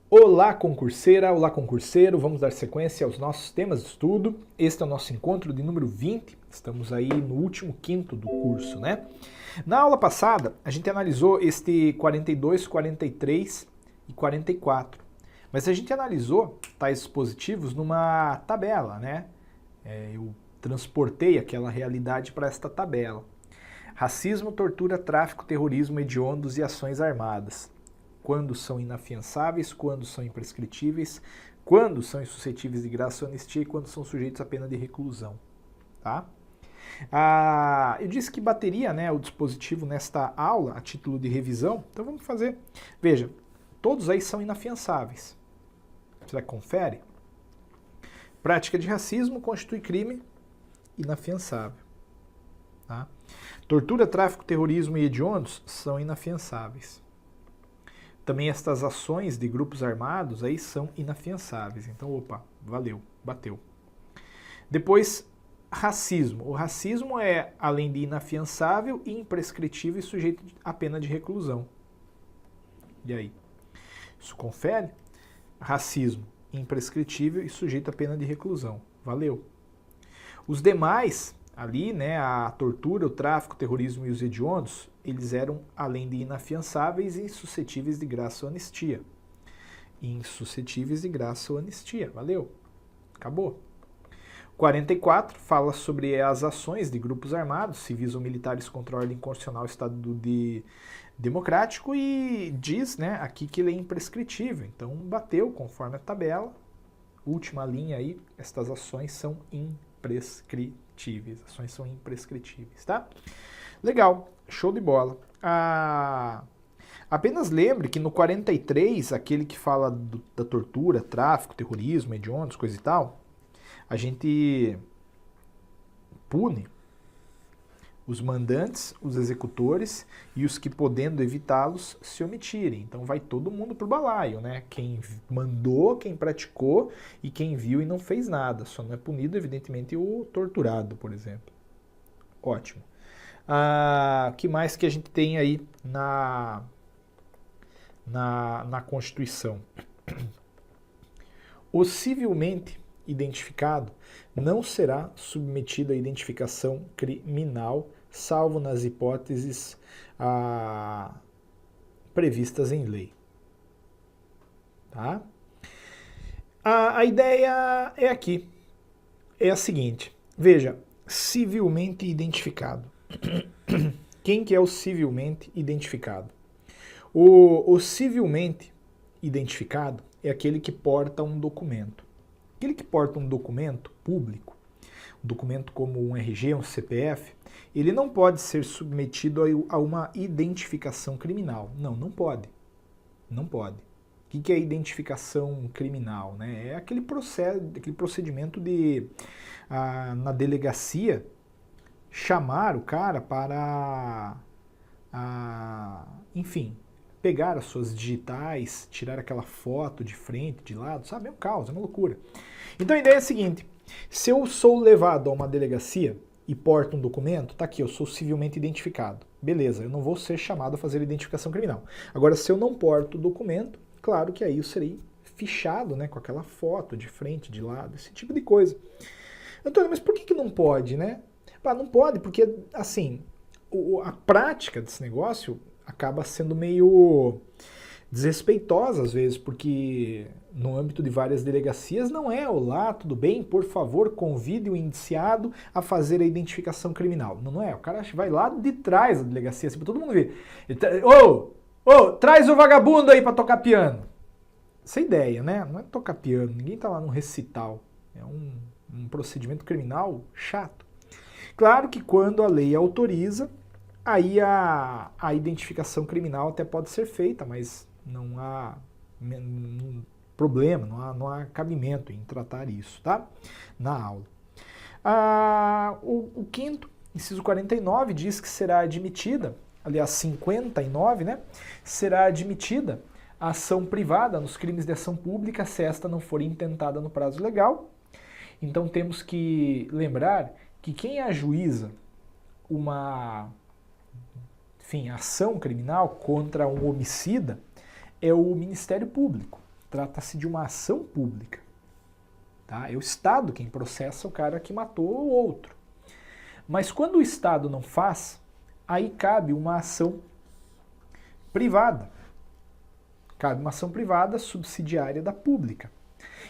Olá, concurseira, olá, concurseiro, vamos dar sequência aos nossos temas de estudo. Este é o nosso encontro de número 20, estamos aí no último quinto do curso, né? Na aula passada, a gente analisou este 42, 43 e 44, mas a gente analisou tais dispositivos numa tabela, né? Eu transportei aquela realidade para esta tabela. Racismo, tortura, tráfico, terrorismo, hediondos e ações armadas. Quando são inafiançáveis, quando são imprescritíveis, quando são insuscetíveis de graça ou anistia e quando são sujeitos à pena de reclusão. Tá? Eu disse que bateria, né, o dispositivo nesta aula a título de revisão, então vamos fazer. Veja, todos aí são inafiançáveis. Você confere? Prática de racismo constitui crime inafiançável. Tá? Tortura, tráfico, terrorismo e hediondos são inafiançáveis. Também estas ações de grupos armados aí são inafiançáveis. Então, opa, valeu, bateu. Depois, racismo. O racismo é, além de inafiançável, imprescritível e sujeito à pena de reclusão. E aí? Isso confere? Racismo, imprescritível e sujeito à pena de reclusão. Valeu. Os demais, ali, né, a tortura, o tráfico, o terrorismo e os hediondos, eles eram, além de inafiançáveis, insuscetíveis de graça ou anistia. Insuscetíveis de graça ou anistia. Valeu. Acabou. 44 fala sobre as ações de grupos armados, civis ou militares contra a ordem constitucional e Estado democrático e diz, né, aqui que ele é imprescritível. Então, bateu conforme a tabela. Última linha aí, estas ações são imprescritíveis. Ações são imprescritíveis, tá? Legal, show de bola. Apenas lembre que no 43, aquele que fala da tortura, tráfico, terrorismo, hediondos, coisa e tal, a gente pune os mandantes, os executores e os que, podendo evitá-los, se omitirem. Então vai todo mundo pro balaio, né? Quem mandou, quem praticou e quem viu e não fez nada. Só não é punido, evidentemente, o torturado, por exemplo. Ótimo. O que mais que a gente tem aí na Constituição? O civilmente identificado não será submetido à identificação criminal, salvo nas hipóteses previstas em lei. Tá? A ideia é aqui. É a seguinte. Veja, civilmente identificado. Quem que é o civilmente identificado? O civilmente identificado é aquele que porta um documento. Aquele que porta um documento público, um documento como um RG, um CPF, ele não pode ser submetido a uma identificação criminal. Não, não pode. Não pode. O que é identificação criminal? Né? É aquele procedimento de, na delegacia, chamar o cara para, enfim, pegar as suas digitais, tirar aquela foto de frente, de lado, sabe? É um caos, é uma loucura. Então a ideia é a seguinte, se eu sou levado a uma delegacia e porto um documento, tá aqui, eu sou civilmente identificado. Beleza, eu não vou ser chamado a fazer identificação criminal. Agora, se eu não porto o documento, claro que aí eu serei fichado, né, com aquela foto de frente, de lado, esse tipo de coisa. Antônio, mas por que não pode, né? Não pode, porque, assim, a prática desse negócio acaba sendo meio desrespeitosa às vezes, porque no âmbito de várias delegacias não é, olá, tudo bem, por favor, convide o indiciado a fazer a identificação criminal. Não é, o cara vai lá de trás da delegacia, assim, pra todo mundo ver. Traz o vagabundo aí pra tocar piano. Essa é a ideia, né? Não é tocar piano, ninguém tá lá num recital. É um procedimento criminal chato. Claro que quando a lei autoriza, aí a identificação criminal até pode ser feita, mas não há problema, não há cabimento em tratar isso, tá? Na aula. O quinto, inciso 49, diz que será admitida, aliás, 59, né? Será admitida a ação privada nos crimes de ação pública se esta não for intentada no prazo legal. Então temos que lembrar que quem ajuiza uma ação criminal contra um homicida é o Ministério Público. trata-se de uma ação pública. Tá? É o Estado quem processa o cara que matou o outro. Mas quando o Estado não faz, aí cabe uma ação privada. Cabe uma ação privada subsidiária da pública.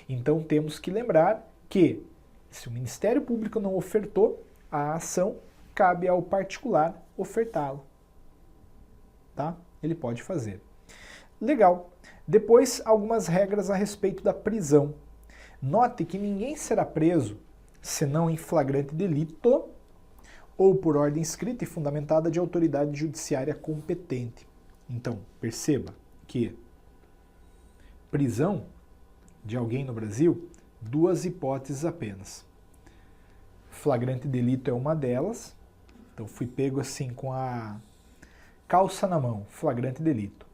Então temos que lembrar que, se o Ministério Público não ofertou a ação, cabe ao particular ofertá-la. Tá? Ele pode fazer. Legal. Depois, algumas regras a respeito da prisão. Note que ninguém será preso senão em flagrante delito ou por ordem escrita e fundamentada de autoridade judiciária competente. Então, perceba que prisão de alguém no Brasil, duas hipóteses apenas. Flagrante delito é uma delas, então fui pego assim com a calça na mão, flagrante delito.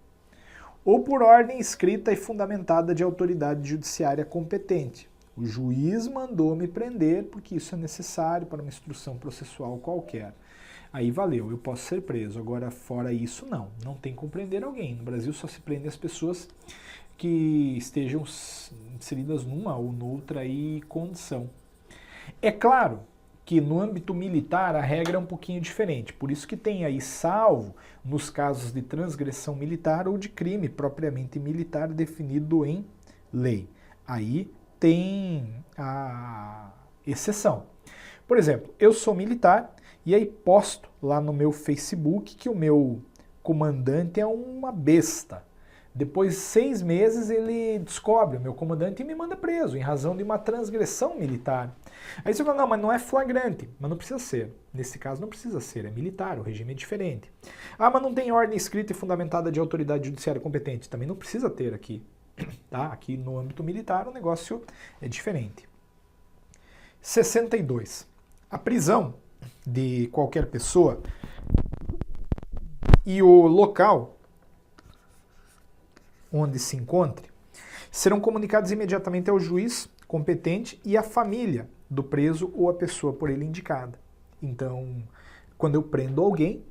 Ou por ordem escrita e fundamentada de autoridade judiciária competente. O juiz mandou me prender porque isso é necessário para uma instrução processual qualquer. Aí valeu, eu posso ser preso. Agora, fora isso, não tem como prender alguém. No Brasil só se prende as pessoas que estejam inseridas numa ou noutra aí condição. É claro que no âmbito militar a regra é um pouquinho diferente, por isso que tem aí salvo nos casos de transgressão militar ou de crime propriamente militar definido em lei. Aí tem a exceção. Por exemplo, eu sou militar e aí posto lá no meu Facebook que o meu comandante é uma besta. Depois de 6 meses ele descobre o meu comandante e me manda preso em razão de uma transgressão militar. Aí você fala, não, mas não é flagrante. Mas não precisa ser. Nesse caso não precisa ser, é militar, o regime é diferente. Ah, mas não tem ordem escrita e fundamentada de autoridade judiciária competente. Também não precisa ter aqui. Tá? Aqui no âmbito militar o negócio é diferente. 62. A prisão de qualquer pessoa e o local onde se encontre, serão comunicados imediatamente ao juiz competente e à família do preso ou a pessoa por ele indicada. Então, quando eu prendo alguém,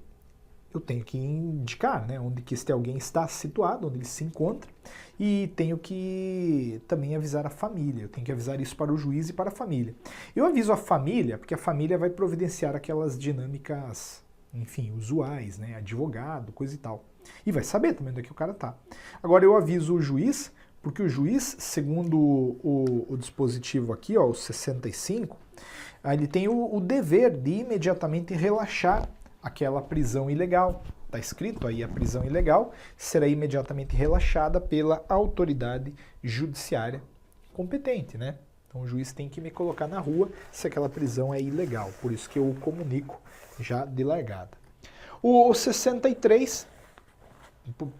eu tenho que indicar, né, onde que este alguém está situado, onde ele se encontra, e tenho que também avisar a família, eu tenho que avisar isso para o juiz e para a família. Eu aviso a família, porque a família vai providenciar aquelas dinâmicas, enfim, usuais, né, advogado, coisa e tal. E vai saber também onde é que o cara tá. Agora eu aviso o juiz, porque o juiz, segundo o dispositivo aqui, ó, o 65, ele tem o dever de imediatamente relaxar aquela prisão ilegal. Está escrito aí, a prisão ilegal será imediatamente relaxada pela autoridade judiciária competente, né? Então o juiz tem que me colocar na rua se aquela prisão é ilegal. Por isso que eu o comunico já de largada. O 63...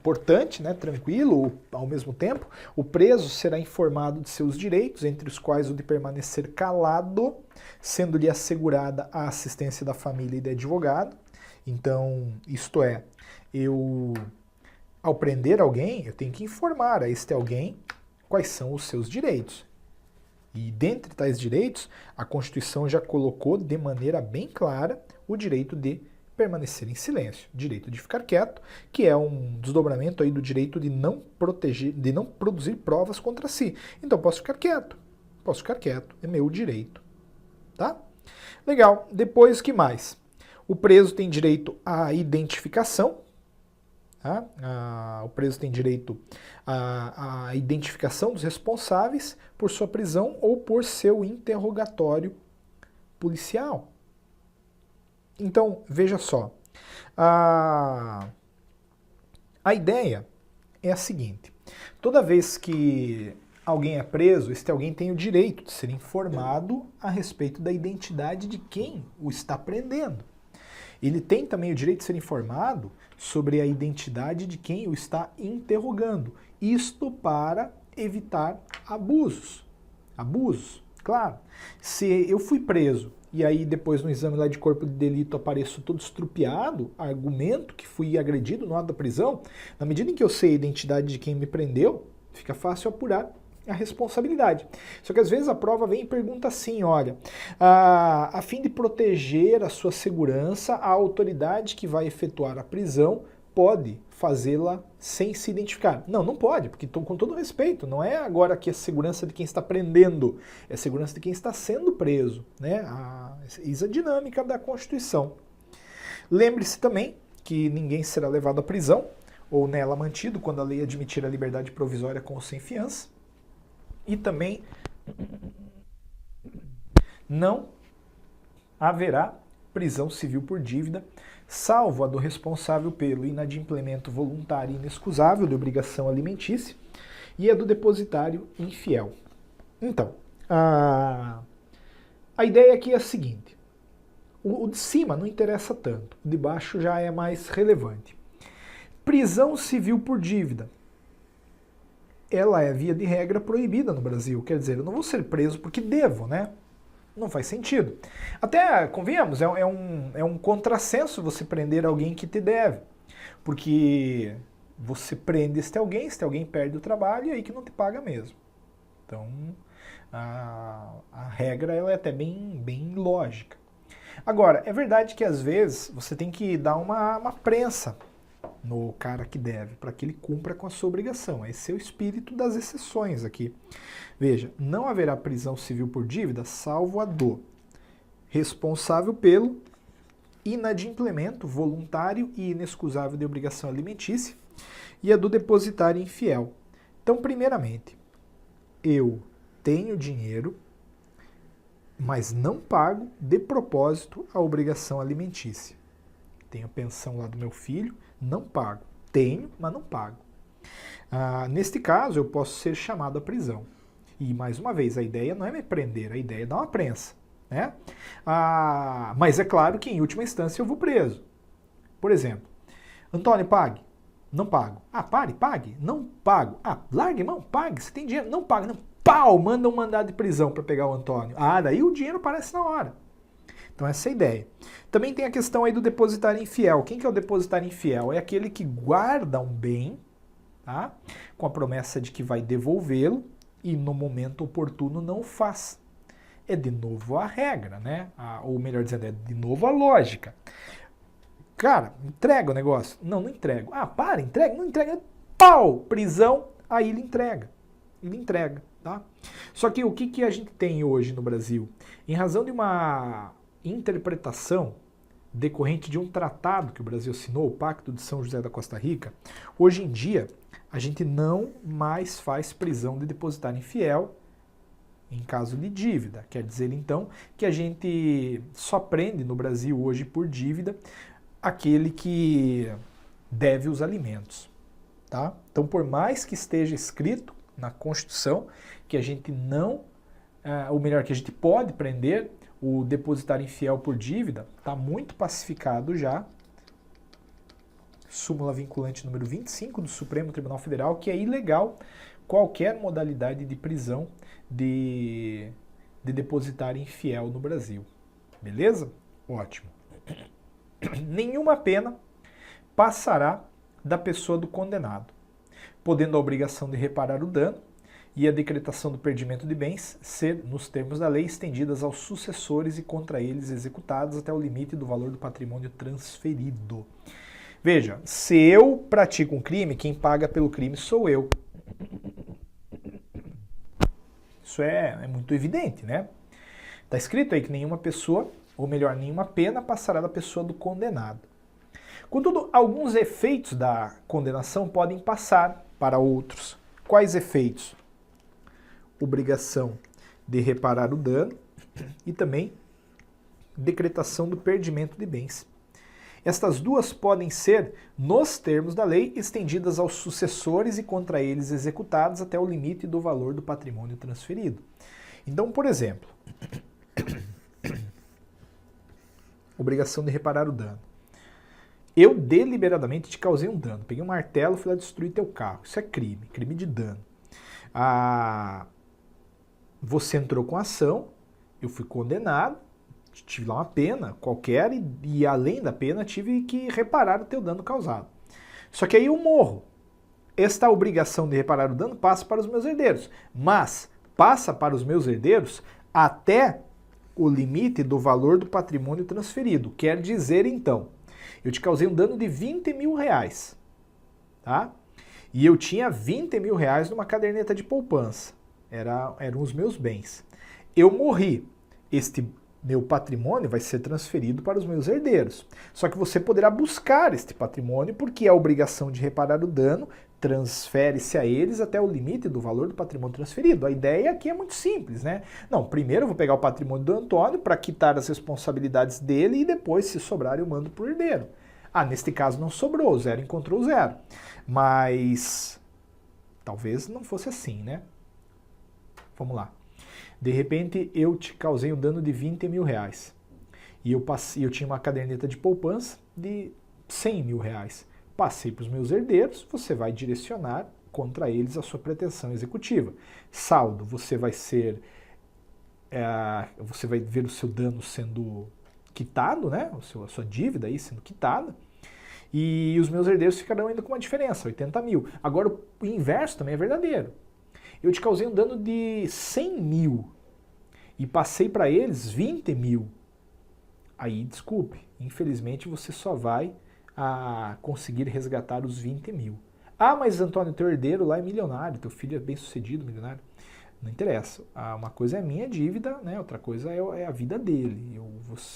importante, né, tranquilo, ao mesmo tempo, o preso será informado de seus direitos, entre os quais o de permanecer calado, sendo-lhe assegurada a assistência da família e de advogado. Então, isto é, ao prender alguém, eu tenho que informar a este alguém quais são os seus direitos. E dentre tais direitos, a Constituição já colocou de maneira bem clara o direito de permanecer em silêncio, direito de ficar quieto, que é um desdobramento aí do direito de não proteger, de não produzir provas contra si. Então posso ficar quieto, é meu direito, tá? Legal. Depois, o que mais? O preso tem direito à identificação, tá? O preso tem direito à identificação dos responsáveis por sua prisão ou por seu interrogatório policial. Então, veja só, a ideia é a seguinte: toda vez que alguém é preso, este alguém tem o direito de ser informado a respeito da identidade de quem o está prendendo. Ele tem também o direito de ser informado sobre a identidade de quem o está interrogando. Isto para evitar abusos. Abusos, claro. Se eu fui preso e aí depois no exame lá de corpo de delito apareço todo estrupiado, argumento que fui agredido no ato da prisão, na medida em que eu sei a identidade de quem me prendeu, fica fácil apurar a responsabilidade. Só que às vezes a prova vem e pergunta assim, olha, a fim de proteger a sua segurança, a autoridade que vai efetuar a prisão pode fazê-la sem se identificar. Não, não pode, porque com todo respeito, não é agora que a segurança de quem está prendendo, é a segurança de quem está sendo preso, né? Isso é a dinâmica da Constituição. Lembre-se também que ninguém será levado à prisão ou nela mantido quando a lei admitir a liberdade provisória com ou sem fiança. E também não haverá prisão civil por dívida, salvo a do responsável pelo inadimplemento voluntário e inexcusável de obrigação alimentícia e a do depositário infiel. Então, a ideia aqui é a seguinte: o de cima não interessa tanto, o de baixo já é mais relevante. Prisão civil por dívida. Ela é, via de regra, proibida no Brasil. Quer dizer, eu não vou ser preso porque devo, né? Não faz sentido. Até, convenhamos, é um contrassenso você prender alguém que te deve. Porque você prende este alguém perde o trabalho e aí que não te paga mesmo. Então, a regra ela é até bem lógica. Agora, é verdade que às vezes você tem que dar uma prensa no cara que deve, para que ele cumpra com a sua obrigação. Esse é o espírito das exceções aqui. Veja, não haverá prisão civil por dívida, salvo a do responsável pelo inadimplemento voluntário e inexcusável de obrigação alimentícia e a do depositário infiel. Então, primeiramente, eu tenho dinheiro, mas não pago de propósito a obrigação alimentícia. Tenho a pensão lá do meu filho, não pago. Tenho, mas não pago. Neste caso, eu posso ser chamado à prisão. E, mais uma vez, a ideia não é me prender, a ideia é dar uma prensa. Né? Mas é claro que, em última instância, eu vou preso. Por exemplo, Antônio, pague. Não pago. Pague. Não pago. Largue mão, pague. Você tem dinheiro. Não paga. Não. Pau! Manda um mandado de prisão para pegar o Antônio. Daí o dinheiro aparece na hora. Então essa é a ideia. Também tem a questão aí do depositário infiel. Quem que é o depositário infiel? É aquele que guarda um bem, tá? Com a promessa de que vai devolvê-lo e no momento oportuno não o faz. É de novo a regra, né? Ou melhor dizendo, é de novo a lógica. Cara, entrega o negócio? Não entrego. Entrega? Não entrega. Pau! Prisão, aí ele entrega. Ele entrega, tá? Só que o que a gente tem hoje no Brasil? Em razão de uma interpretação decorrente de um tratado que o Brasil assinou, o Pacto de São José da Costa Rica, hoje em dia a gente não mais faz prisão de depositário infiel em caso de dívida. Quer dizer, então, que a gente só prende no Brasil hoje por dívida aquele que deve os alimentos. Tá? Então, por mais que esteja escrito na Constituição que a gente não, ou melhor, que a gente pode prender o depositário infiel por dívida, está muito pacificado já, súmula vinculante número 25 do Supremo Tribunal Federal, que é ilegal qualquer modalidade de prisão de depositário infiel no Brasil. Beleza? Ótimo. Nenhuma pena passará da pessoa do condenado, podendo a obrigação de reparar o dano e a decretação do perdimento de bens ser, nos termos da lei, estendidas aos sucessores e contra eles executados até o limite do valor do patrimônio transferido. Veja, se eu pratico um crime, quem paga pelo crime sou eu. Isso é muito evidente, né? Está escrito aí que nenhuma pessoa, ou melhor, nenhuma pena passará da pessoa do condenado. Contudo, alguns efeitos da condenação podem passar para outros. Quais efeitos? Obrigação de reparar o dano e também decretação do perdimento de bens. Estas duas podem ser, nos termos da lei, estendidas aos sucessores e contra eles executados até o limite do valor do patrimônio transferido. Então, por exemplo, obrigação de reparar o dano. Eu deliberadamente te causei um dano. Peguei um martelo e fui lá destruir teu carro. Isso é crime, crime de dano. Você entrou com a ação, eu fui condenado, tive lá uma pena qualquer e além da pena tive que reparar o teu dano causado. Só que aí eu morro. Esta obrigação de reparar o dano passa para os meus herdeiros, mas passa para os meus herdeiros até o limite do valor do patrimônio transferido. Quer dizer, então, Eu te causei um dano de 20 mil reais, tá? E eu tinha 20 mil reais numa caderneta de poupança. Eram os meus bens. Eu morri. Este meu patrimônio vai ser transferido para os meus herdeiros. Só que você poderá buscar este patrimônio porque a obrigação de reparar o dano transfere-se a eles até o limite do valor do patrimônio transferido. A ideia aqui é muito simples, né? Não, primeiro eu vou pegar o patrimônio do Antônio para quitar as responsabilidades dele e depois, se sobrar, eu mando para o herdeiro. Ah, neste caso não sobrou, o zero encontrou o zero. Mas talvez não fosse assim, né? Vamos lá. De repente eu te causei um dano de 20 mil reais. E eu tinha uma caderneta de poupança de 100 mil reais. Passei para os meus herdeiros, você vai direcionar contra eles a sua pretensão executiva. Saldo, você vai ver o seu dano sendo quitado, né? A sua dívida aí sendo quitada. E os meus herdeiros ficarão ainda com uma diferença, 80 mil. Agora o inverso também é verdadeiro. Eu te causei um dano de 100 mil e passei para eles 20 mil. Aí, desculpe, infelizmente você só vai conseguir resgatar os 20 mil. Ah, mas Antônio, teu herdeiro lá é milionário, teu filho é bem sucedido, milionário. Não interessa. Uma coisa é a minha dívida, né? Outra coisa é a vida dele.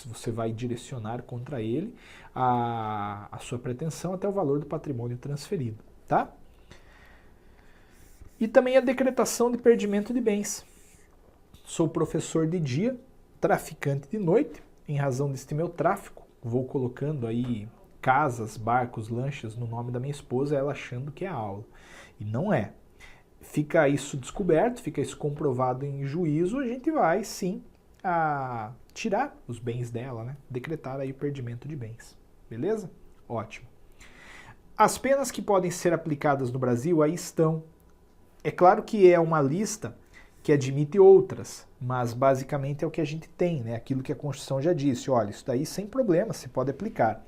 Você vai direcionar contra ele a sua pretensão até o valor do patrimônio transferido, tá? E também a decretação de perdimento de bens. Sou professor de dia, traficante de noite. Em razão deste meu tráfico, vou colocando aí casas, barcos, lanchas no nome da minha esposa, ela achando que é aula. E não é. Fica isso descoberto, fica isso comprovado em juízo, a gente vai sim tirar os bens dela, né? Decretar aí o perdimento de bens. Beleza? Ótimo. As penas que podem ser aplicadas no Brasil aí estão. É claro que é uma lista que admite outras, mas basicamente é o que a gente tem, né? Aquilo que a Constituição já disse, olha, isso daí sem problema, se pode aplicar.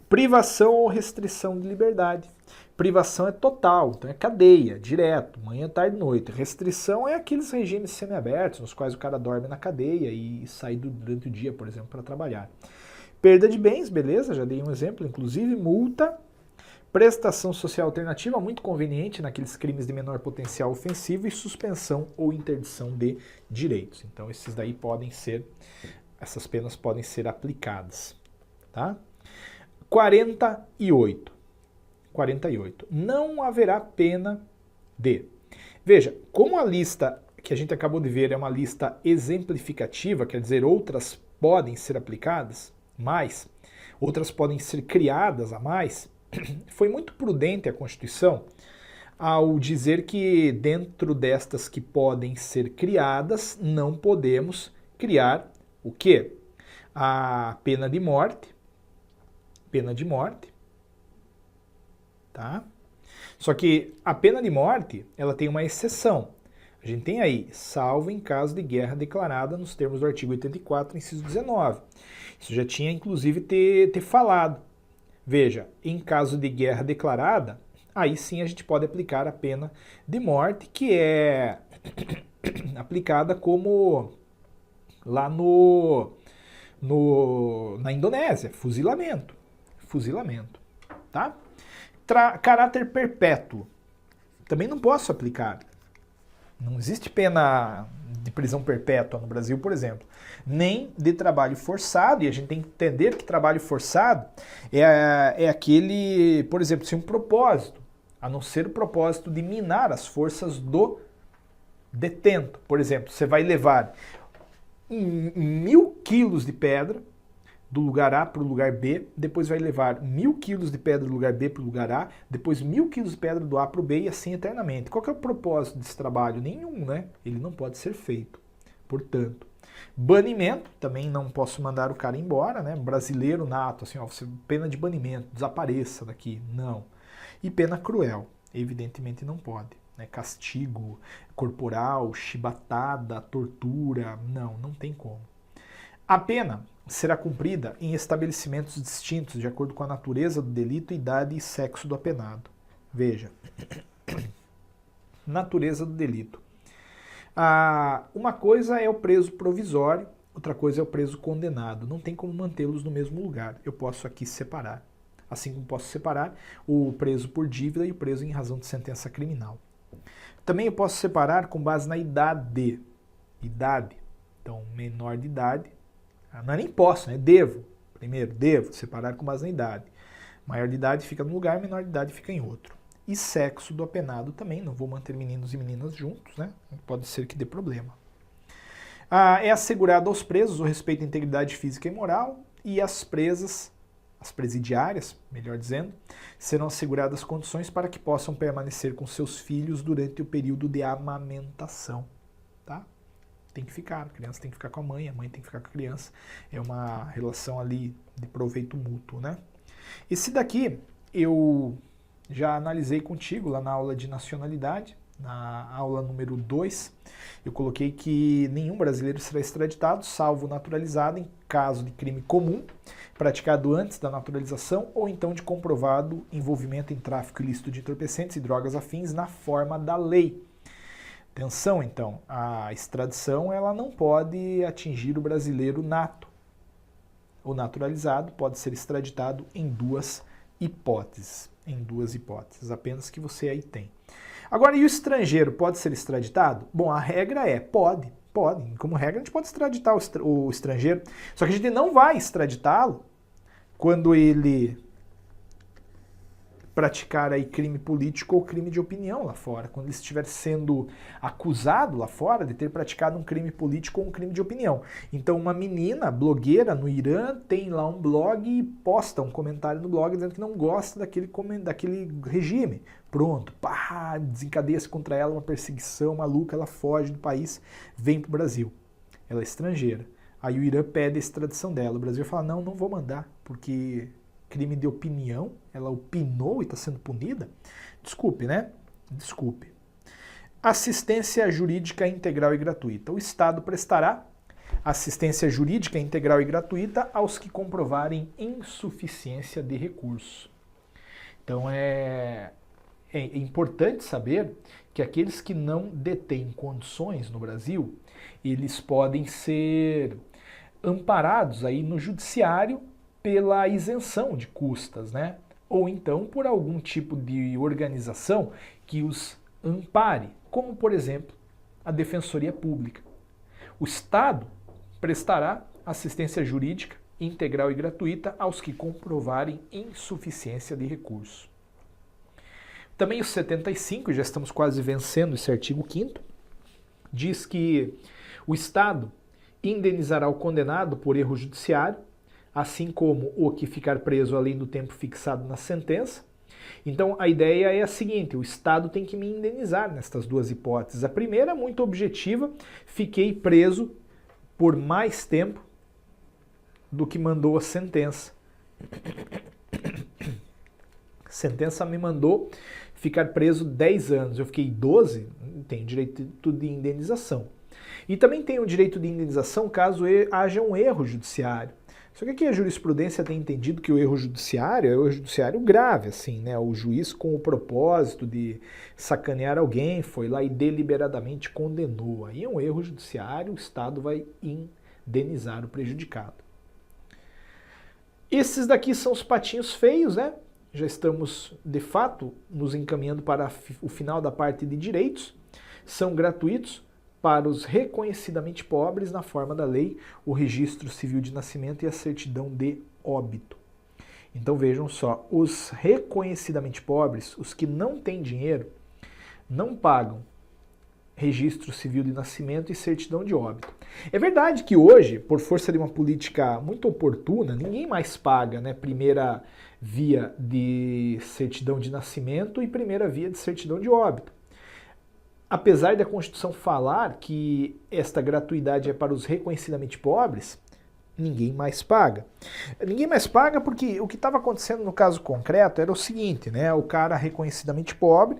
Privação ou restrição de liberdade. Privação é total, então é cadeia, direto, manhã, tarde e noite. Restrição é aqueles regimes semiabertos, nos quais o cara dorme na cadeia e sai durante o dia, por exemplo, para trabalhar. Perda de bens, beleza, já dei um exemplo, inclusive multa. Prestação social alternativa, muito conveniente naqueles crimes de menor potencial ofensivo, e suspensão ou interdição de direitos. Então essas penas podem ser aplicadas, tá? 48. Não haverá pena de. Veja, como a lista que a gente acabou de ver é uma lista exemplificativa, quer dizer, outras podem ser aplicadas mais, outras podem ser criadas a mais, foi muito prudente a Constituição ao dizer que dentro destas que podem ser criadas, não podemos criar o quê? A pena de morte. Pena de morte. Tá? Só que a pena de morte, ela tem uma exceção. A gente tem aí, salvo em caso de guerra declarada nos termos do artigo 84, inciso 19. Isso já tinha, inclusive, ter falado. Veja, em caso de guerra declarada, aí sim a gente pode aplicar a pena de morte, que é aplicada como lá na Indonésia, fuzilamento. Fuzilamento, tá? Caráter perpétuo. Também não posso aplicar. Não existe pena de prisão perpétua no Brasil, por exemplo. Nem de trabalho forçado, e a gente tem que entender que trabalho forçado é aquele, por exemplo, sem um propósito, a não ser o propósito de minar as forças do detento. Por exemplo, você vai levar 1000 quilos de pedra do lugar A para o lugar B, depois vai levar 1000 quilos de pedra do lugar B para o lugar A, depois 1000 quilos de pedra do A para o B e assim eternamente. Qual que é o propósito desse trabalho? Nenhum, né? Ele não pode ser feito. Portanto, banimento, também não posso mandar o cara embora, né? Brasileiro nato, assim, ó, pena de banimento, desapareça daqui, não. E pena cruel, evidentemente não pode. Né? Castigo corporal, chibatada, tortura, não tem como. A pena será cumprida em estabelecimentos distintos de acordo com a natureza do delito, idade e sexo do apenado. Veja, natureza do delito. Uma coisa é o preso provisório, outra coisa é o preso condenado. Não tem como mantê-los no mesmo lugar. Eu posso aqui separar. assim como posso separar o preso por dívida e o preso em razão de sentença criminal. Também eu posso separar com base na idade. Idade. Então, menor de idade. Não é nem posso, né? Devo. Primeiro, devo separar com base na idade. Maior de idade fica num lugar, menor de idade fica em outro. E sexo do apenado também. Não vou manter meninos e meninas juntos, né? Pode ser que dê problema. É assegurado aos presos o respeito à integridade física e moral, e as presas, as presidiárias, melhor dizendo, serão asseguradas condições para que possam permanecer com seus filhos durante o período de amamentação. Tá? Tem que ficar, a criança tem que ficar com a mãe tem que ficar com a criança. É uma relação ali de proveito mútuo, né? Esse daqui eu já analisei contigo lá na aula de nacionalidade. Na aula número 2, eu coloquei que nenhum brasileiro será extraditado, salvo naturalizado, em caso de crime comum, praticado antes da naturalização, ou então de comprovado envolvimento em tráfico ilícito de entorpecentes e drogas afins na forma da lei. Atenção, então, a extradição ela não pode atingir o brasileiro nato. O naturalizado pode ser extraditado em duas hipóteses, apenas que você aí tem. Agora, e o estrangeiro pode ser extraditado? Bom, a regra é, pode. Como regra, a gente pode extraditar o estrangeiro, só que a gente não vai extraditá-lo quando ele praticar aí crime político ou crime de opinião lá fora, quando ele estiver sendo acusado lá fora de ter praticado um crime político ou um crime de opinião. Então uma menina blogueira no Irã tem lá um blog e posta um comentário no blog dizendo que não gosta daquele regime. Pronto, pá, desencadeia-se contra ela uma perseguição maluca, ela foge do país, vem para o Brasil. Ela é estrangeira. Aí o Irã pede a extradição dela. O Brasil fala, não vou mandar, porque crime de opinião, ela opinou e está sendo punida? Desculpe, né? Desculpe. Assistência jurídica integral e gratuita. O Estado prestará assistência jurídica integral e gratuita aos que comprovarem insuficiência de recurso. Então é importante saber que aqueles que não detêm condições no Brasil, eles podem ser amparados aí no judiciário pela isenção de custas, né? Ou então por algum tipo de organização que os ampare, como por exemplo a Defensoria Pública. O Estado prestará assistência jurídica integral e gratuita aos que comprovarem insuficiência de recurso. Também o 75, já estamos quase vencendo esse artigo 5º, diz que o Estado indenizará o condenado por erro judiciário, assim como o que ficar preso além do tempo fixado na sentença. Então a ideia é a seguinte, o Estado tem que me indenizar nestas duas hipóteses. A primeira, muito objetiva, fiquei preso por mais tempo do que mandou a sentença. A sentença me mandou ficar preso 10 anos, eu fiquei 12, tenho direito de indenização. E também tenho o direito de indenização caso haja um erro judiciário. Só que aqui a jurisprudência tem entendido que o erro judiciário é um erro judiciário grave, assim, né? O juiz com o propósito de sacanear alguém foi lá e deliberadamente condenou. Aí é um erro judiciário, o Estado vai indenizar o prejudicado. Esses daqui são os patinhos feios, né? Já estamos, de fato, nos encaminhando para o final da parte de direitos. São gratuitos para os reconhecidamente pobres na forma da lei, o registro civil de nascimento e a certidão de óbito. Então vejam só, os reconhecidamente pobres, os que não têm dinheiro, não pagam registro civil de nascimento e certidão de óbito. É verdade que hoje, por força de uma política muito oportuna, ninguém mais paga, né, primeira via de certidão de nascimento e primeira via de certidão de óbito. Apesar da Constituição falar que esta gratuidade é para os reconhecidamente pobres, ninguém mais paga. Ninguém mais paga porque o que estava acontecendo no caso concreto era o seguinte, né? O cara reconhecidamente pobre,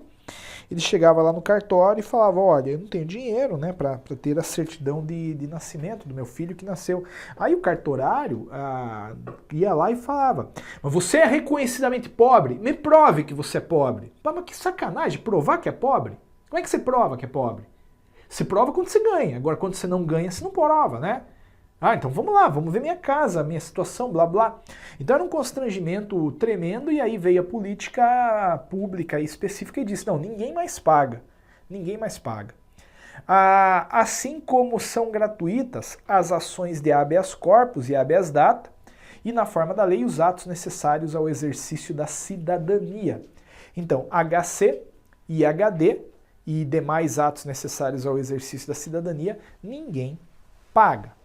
ele chegava lá no cartório e falava, olha, eu não tenho dinheiro, né, para ter a certidão de nascimento do meu filho que nasceu. Aí o cartorário ia lá e falava, mas você é reconhecidamente pobre? Me prove que você é pobre. Mas que sacanagem, provar que é pobre? Como é que você prova que é pobre? Você prova quando você ganha. Agora, quando você não ganha, você não prova, né? Ah, então vamos lá, vamos ver minha casa, minha situação, blá blá. Então era um constrangimento tremendo e aí veio a política pública específica e disse, não, ninguém mais paga, ninguém mais paga. Assim como são gratuitas as ações de habeas corpus e habeas data, e na forma da lei os atos necessários ao exercício da cidadania. Então, HC, IHD e demais atos necessários ao exercício da cidadania, ninguém paga.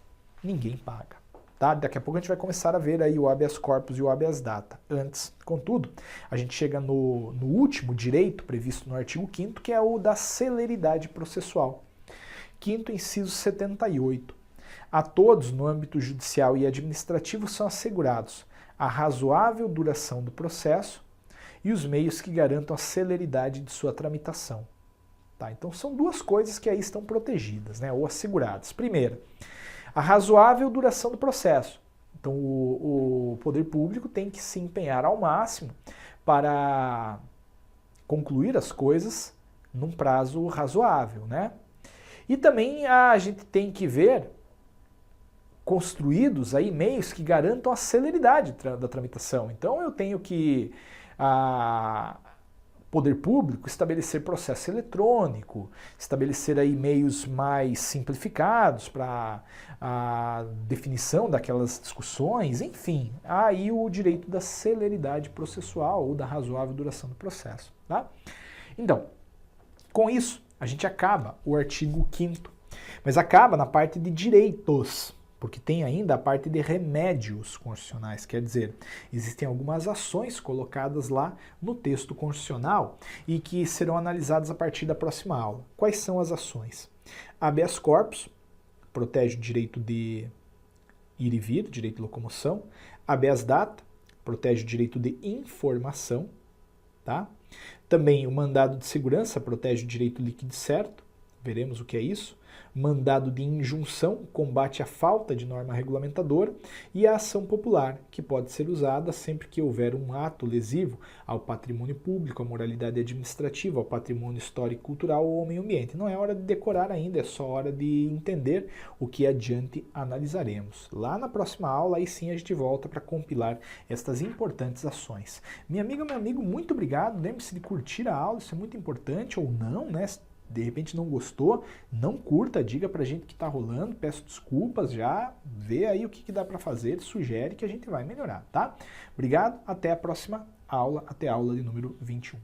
Ninguém paga. Tá? Daqui a pouco a gente vai começar a ver aí o habeas corpus e o habeas data. Antes, contudo, a gente chega no último direito previsto no artigo 5º, que é o da celeridade processual. 5º, inciso 78. A todos, no âmbito judicial e administrativo, são assegurados a razoável duração do processo e os meios que garantam a celeridade de sua tramitação. Tá? Então são duas coisas que aí estão protegidas, né, ou asseguradas. Primeira, a razoável duração do processo. Então o poder público tem que se empenhar ao máximo para concluir as coisas num prazo razoável, né? E também a gente tem que ver construídos aí meios que garantam a celeridade da tramitação. Então eu tenho que poder público estabelecer processo eletrônico, estabelecer aí meios mais simplificados para a definição daquelas discussões, enfim, há aí o direito da celeridade processual ou da razoável duração do processo. Tá? Então, com isso, a gente acaba o artigo 5º, mas acaba na parte de direitos, porque tem ainda a parte de remédios constitucionais, quer dizer, existem algumas ações colocadas lá no texto constitucional e que serão analisadas a partir da próxima aula. Quais são as ações? Habeas corpus, protege o direito de ir e vir, direito de locomoção. Habeas data, protege o direito de informação, tá? Também o mandado de segurança protege o direito líquido e certo, veremos o que é isso. Mandado de injunção combate a falta de norma regulamentadora e a ação popular, que pode ser usada sempre que houver um ato lesivo ao patrimônio público, à moralidade administrativa, ao patrimônio histórico e cultural ou ao meio ambiente. Não é hora de decorar ainda, é só hora de entender o que adiante analisaremos. Lá na próxima aula, aí sim a gente volta para compilar estas importantes ações. Minha amiga, meu amigo, muito obrigado. Lembre-se de curtir a aula, isso é muito importante, ou não, né? De repente não gostou, não curta, diga pra gente que tá rolando, peço desculpas já, vê aí o que dá pra fazer, sugere que a gente vai melhorar, tá? Obrigado, até a próxima aula, até a aula de número 21.